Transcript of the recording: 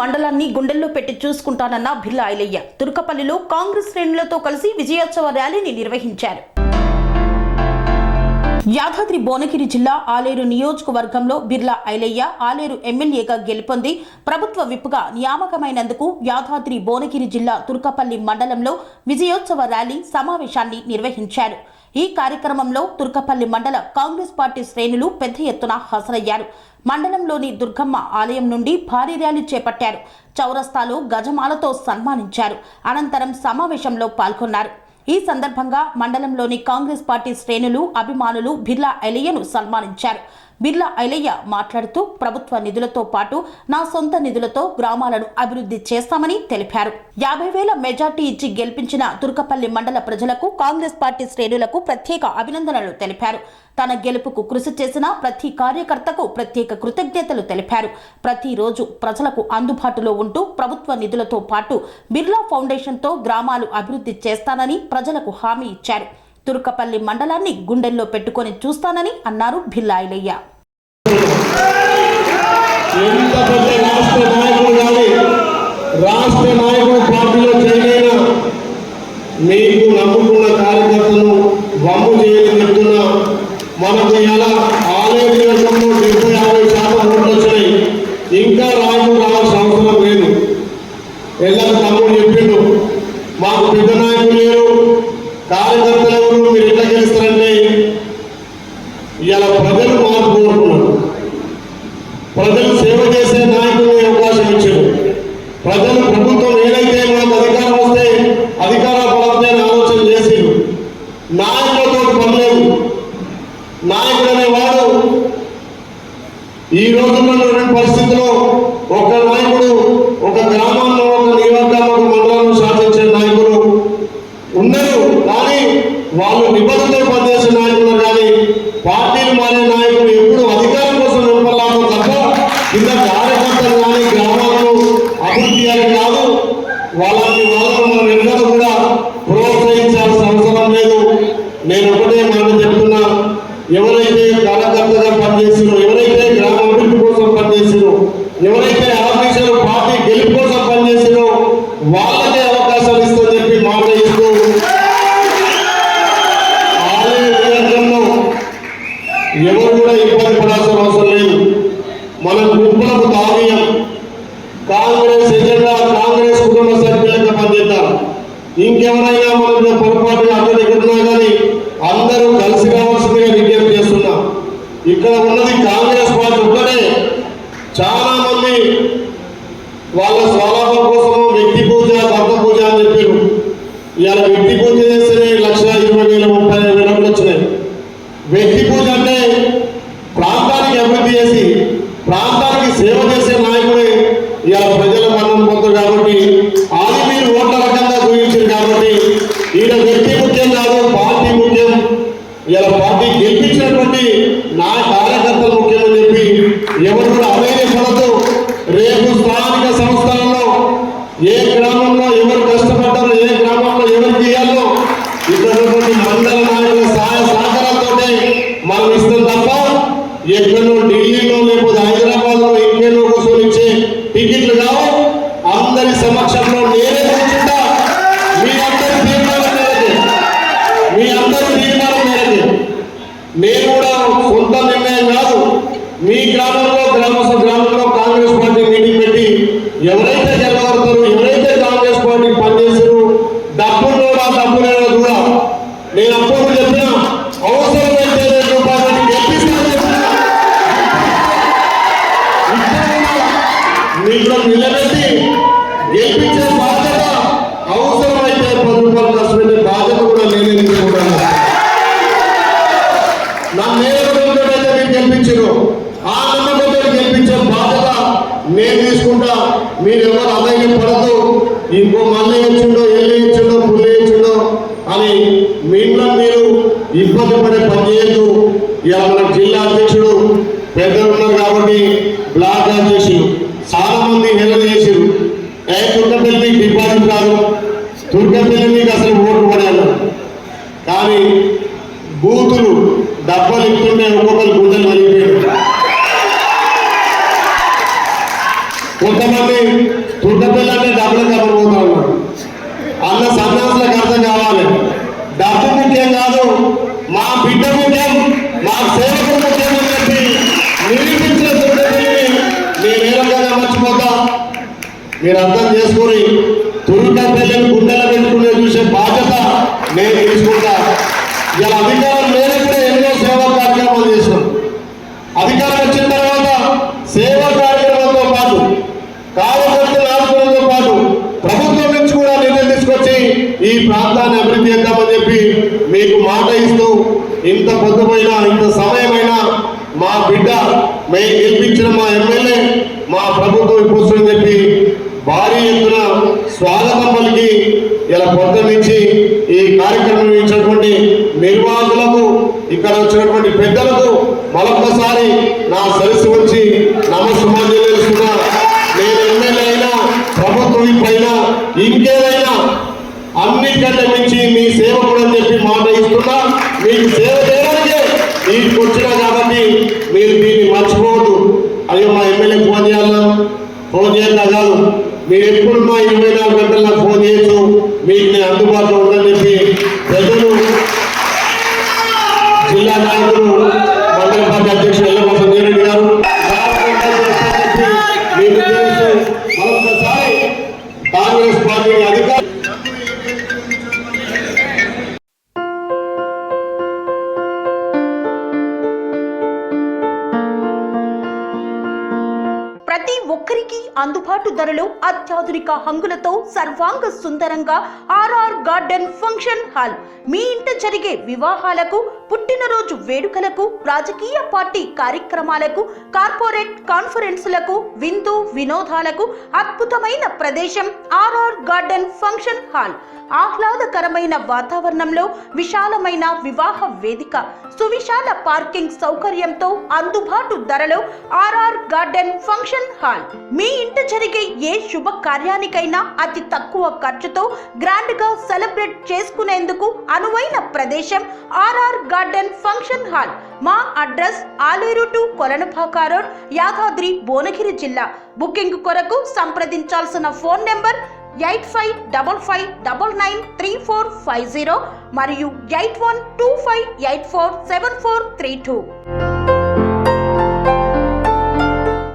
మండలాన్ని గుండెల్లో పెట్టి చూసుకుంటానన్న భిల్లా ఐలయ్య తుర్కపల్లిలో కాంగ్రెస్ శ్రేణులతో కలిసి విజయోత్సవ ర్యాలీని నిర్వహించారు. యాదాద్రి భువనగిరి జిల్లా ఆలేరు నియోజకవర్గంలో బిర్లా ఐలయ్య ఆలేరు ఎమ్మెల్యేగా గెలుపొంది ప్రభుత్వ విప్గా నియామకమైనందుకు యాదాద్రి భువనగిరి జిల్లా తుర్కపల్లి మండలంలో విజయోత్సవ ర్యాలీ సమావేశాన్ని నిర్వహించారు. ఈ కార్యక్రమంలో తుర్కపల్లి మండల కాంగ్రెస్ పార్టీ శ్రేణులు పెద్ద ఎత్తున హాజరయ్యారు. మండలంలోని దుర్గమ్మ ఆలయం నుండి భారీ ర్యాలీ చేపట్టారు. చౌరస్తాలో గజమాలతో సన్మానించారు. అనంతరం సమావేశంలో పాల్గొన్నారు. ఈ సందర్భంగా మండలంలోని కాంగ్రెస్ పార్టీ శ్రేణులు అభిమానులు బిర్లా ఐలయ్యను సన్మానించారు. బిర్లా ఐలయ్య మాట్లాడుతూ ప్రభుత్వ నిధులతో పాటు నా సొంత నిధులతో గ్రామాలను అభివృద్ధి చేస్తామని తెలిపారు. 50,000 మెజార్టీ ఇచ్చి గెలిపించిన తుర్కపల్లి మండల ప్రజలకు కాంగ్రెస్ పార్టీ శ్రేణులకు ప్రత్యేక అభినందనలు తెలిపారు. తన గెలుపుకు కృషి చేసిన ప్రతి కార్యకర్తకు ప్రత్యేక కృతజ్ఞతలు తెలిపారు. ప్రతిరోజు ప్రజలకు అందుబాటులో ఉంటూ ప్రభుత్వ నిధులతో పాటు బిర్లా ఫౌండేషన్తో గ్రామాలు అభివృద్ధి చేస్తానని ప్రజలకు హామీ ఇచ్చారు. తుర్కపల్లి మండలాన్ని గుండెల్లో పెట్టుకొని చూస్తానని అన్నారు భిల్లా ఐలయ్య. రాష్ట్ర నాయకుడు పార్టీలో చేరిన మీకు నమ్ముకున్న కార్యకర్తలను వమ్ము చేయని చెప్తున్నా. మనకు ఇలా ఆలేరు నియోజకంలో 75% ఓట్లు వచ్చినాయి. ఇంకా రాజు రావాల్సిన అవసరం లేదు. ఎల్లరూ తమ్ముడు చెప్పిండు, మాకు పెద్ద నాయకులు లేరు, కార్యకర్తలు ఎవరు, మీరు ఎట్లా గెలుస్తారంటే ఇలా ప్రజలు మార్పు కోరుకున్నారు. ప్రజలు సేవ చేసే నాయకులు అవకాశం ఇచ్చారు. ప్రజలు ప్రభుత్వం ఏదైతే మనకు అధికారం వస్తే అధికార బలంతో ఆలోచన చేసారు. నాయకులతో పనిలేదు. నాయకుడు అనేవాడు ఈ రోజుల్లో పరిస్థితుల్లో ఒక నాయకుడు ఒక గ్రామంలో ఒక నియోజకవర్గంలో ఒక మండలంలో శాసించే నాయకులు ఉన్నారు. కానీ వాళ్ళు నిబంధనలు పనిచేసే నాయకులు కానీ పార్టీలు మారే నాయకులు ఎప్పుడు అధికారం కోసం నిలబడలామో తప్ప కింద కార్యకర్తలు కానీ గ్రామాలను అభివృద్ధి అని కాదు. వాళ్ళని మనం ఎన్నడూ కూడా ప్రోత్సహించాల్సిన అవసరం లేదు. నేను ఒకటే మాట చెప్తున్నా, ఎవరైతే కార్యకర్తగా పనిచేసినో, ఎవరైతే గ్రామ అభివృద్ధి కోసం పనిచేసినో, ఎవరైతే ఆఫీసర్ పార్టీ గెలుపు కోసం పనిచేసినో వాళ్ళకే అవకాశాలు ఇస్తుందని చెప్పి మాట ఇస్తూ ఎవరు కూడా ఇబ్బంది పడాల్సిన అవసరం లేదు. మనం గుంపులకు తావీయం. కాంగ్రెస్ ఎజెండా కాంగ్రెస్ కుటుంబ సభ్యులుగా పనిచేద్దాం. ఇంకెవరైనా మనం పొరపాటుగా అక్కడ ఎక్కడున్నా కానీ అందరూ కలిసి రావాల్సిందిగా విజ్ఞప్తి చేస్తున్నాం. ఇక్కడ ఉన్నది కాంగ్రెస్ పార్టీ ఒక్కటే. చాలా మంది వాళ్ళ స్వలాభం కోసము వ్యక్తి పూజ దత్త పూజ అని చెప్పారు. ఇవాళ వ్యక్తి పూజ చేస్తేనే 1,20,000 30,000 వచ్చినాయి. వ్యక్తి పూజ అంటే ప్రాంతానికి అభివృద్ధి చేసి ప్రాంతానికి సేవ చేసే నాయకుడే ఇలా ప్రజల మన్నన పొందుతారు. కాబట్టి అది మీరు ఓట్ల రకంగా చూపించారు. కాబట్టి ఈయన వ్యక్తి ముఖ్యం కాదు, పార్టీ ముఖ్యం. ఇలా పార్టీ గెలిపించినటువంటి నా కార్యకర్తలు ముఖ్యమని చెప్పి ఎవరు కూడా అవేర్యపడదు. రేపు స్థానిక సంస్థలలో ఏ గ్రామంలో ఎవరు కష్టపడ్డారో, ఏ గ్రామంలో ఎవరు చేయాలో ఇక్కడ మండల నాయకుల సహాయ సహకారాలతో మనం ఇస్తాం తప్ప ఎక్కడో ఢిల్లీలో లేకపోతే హైదరాబాద్ లో ఇంకేలో కోసం ఇచ్చే టికెట్లు కావు. అందరి సమక్షంలో నేనే కూర్చుంటా. మీ అందరి తీర్మానం మేరకు నేను కూడా సొంత నిర్ణయం కాదు. మీ గ్రామంలో గ్రామంలో కాంగ్రెస్ పార్టీ మీటింగ్ పెట్టి ఎవరైతే గెలవడతారో, ఎవరైతే కాంగ్రెస్ పార్టీ పనిచేసారో డబ్బులు కూడా నేను అప్పుడు చెప్పిన అవసరమైతే రూపాయలు మీకు నిలబెట్టి గెలిపించే బాధ్యత, అవసరమైతే 10 రూపాయలు ఖర్చు పెట్టే బాధ్యత కూడా నేనే తీసుకుంటాను. నా నేరుగా మీరు గెలిపించారు, ఆ నమ్మకంతో గెలిపించే బాధ్యత నేను తీసుకుంటా. మీరు ఎవరు అధైర్యం పడద్దు. ఇంకో మళ్ళీ వచ్చిండో, ఎల్లి వచ్చిండో, పుల్లి వచ్చిండో అని మీలో మీరు ఇబ్బంది పడే పని చేయొద్దు. ఇలా మన జిల్లా అధ్యక్షుడు పెద్దలు ఉన్నారు కాబట్టి బ్లాక్ అధ్యక్షులు చాలా మంది హెల్ప్ చేసారు. తుర్కపల్లి డిపాజిట్ కాదు, తుర్కపల్లి మీకు అసలు ఓటు పడాను. కానీ బూతులు డబ్బలు ఇస్తుంటే ఒక్కొక్కరు గుండెలు వెళ్ళిపోయారు. కొంతమంది తుర్కపిల్లంటే డబ్బులు కప్పపోతా ఉన్నారు. అన్న సన్నాసులకు అర్థం కావాలి, డబ్బు ముఖ్యం కాదు, మా బిడ్డ ముఖ్యం, మా సేవకుడు ముఖ్యం అని చెప్పి నిరూపించిన తుర్కపిల్లని నేను ఏ రకంగా మర్చిపోతా. మీరు అర్థం చేసుకొని తుర్కపిల్లని గుండెల పెట్టుకునే చూసే బాధ్యత నేను తీసుకుంటా. ఇలా అధికారం లేనప్పుడే ఎన్నో సేవా కార్యక్రమాలు చేసినాం. అధికారం వచ్చిన తర్వాత సేవా కార్యక్రమంతో పాటు కార్యకర్తల ఆదుకోవడంతో పాటు ప్రభుత్వం నుంచి కూడా నిర్ణయం తీసుకొచ్చి ఈ ప్రాంతాన్ని అభివృద్ధి చేద్దామని చెప్పి మీకు మాట ఇస్తూ ఇంత పొద్దుపోయినా ఇంత సమయమైనా మా బిడ్డ మేము గెలిపించిన మా ఎమ్మెల్యే మా ప్రభుత్వం ఇప్పుడు చెప్పి భారీ ఎత్తున స్వాగతం పలికి ఇలా పొద్దు నుంచి ఈ కార్యక్రమం ఇచ్చినటువంటి నిర్వాహకులకు ఇక్కడ వచ్చినటువంటి పెద్దలకు మరొకసారి నా సరస్సు వచ్చి నమస్కారం తెలుస్తున్నా. నేను ఎమ్మెల్యే అయినా ప్రభుత్వం పైన ఇంకేదైనా అన్నిటికంటే మించి మీ సేవకుడు అని చెప్పి మాట ఇస్తున్నా. మీకు సేవ చేయడానికే మీకు వచ్చినా కాబట్టి మీరు దీన్ని మర్చిపోవద్దు. అయ్యో మా ఎమ్మెల్యే ఫోన్ చేయాలా, ఫోన్ చేయాలా కాదు, మీరు ఎప్పుడు మా 24 గంటలు నాకు ఫోన్ చేయొచ్చు, మీకు నేను అందుబాటులో ఉందని చెప్పి ప్రజలు, జిల్లా నాయకులు, మండల పార్టీ అధ్యక్షులు ఎల్లమ్మ సంజయ్ రెడ్డి గారు మీకు తెలుసు. మరొకసారి కాంగ్రెస్ పార్టీ అధికారులు ప్రతి ఒక్కరికి అందుబాటు ధరలో అత్యాధునిక హంగులతో సర్వాంగ సుందరంగా ఆర్ఆర్ గార్డెన్ ఫంక్షన్ హాల్. మీ ఇంట జరిగే వివాహాలకు, పుట్టినరోజు వేడుకలకు, రాజకీయ పార్టీ కార్యక్రమాలకు, కార్పొరేట్ కాన్ఫరెన్సులకు, విందు వినోదాలకు అద్భుతమైన ప్రదేశం ఆర్ఆర్ గార్డెన్ ఫంక్షన్ హాల్. ఆహ్లాదకరమైన వాతావరణంలో విశాలమైన వివాహ వేదిక, సువిశాల పార్కింగ్ సౌకర్యంతో అందుబాటు ధరలో ఆర్ఆర్ గార్డెన్ ఫంక్షన్ హాల్. మీ ఇంట జరిగే ఏ శుభ కార్యానికైనా అతి తక్కువ ఖర్చుతో గ్రాండ్ గా సెలబ్రేట్ చేసుకునేందుకు అనువైన ప్రదేశం ఆర్ఆర్ గార్డెన్ ఫంక్షన్ హాల్. మా address Aleru to Kolanupaka road, Yadadri Bhuvanagiri జిల్లా. బుకింగ్ కొరకు సంప్రదించాల్సిన ఫోన్ నెంబర్ 8555993450 మరియు 8125847432.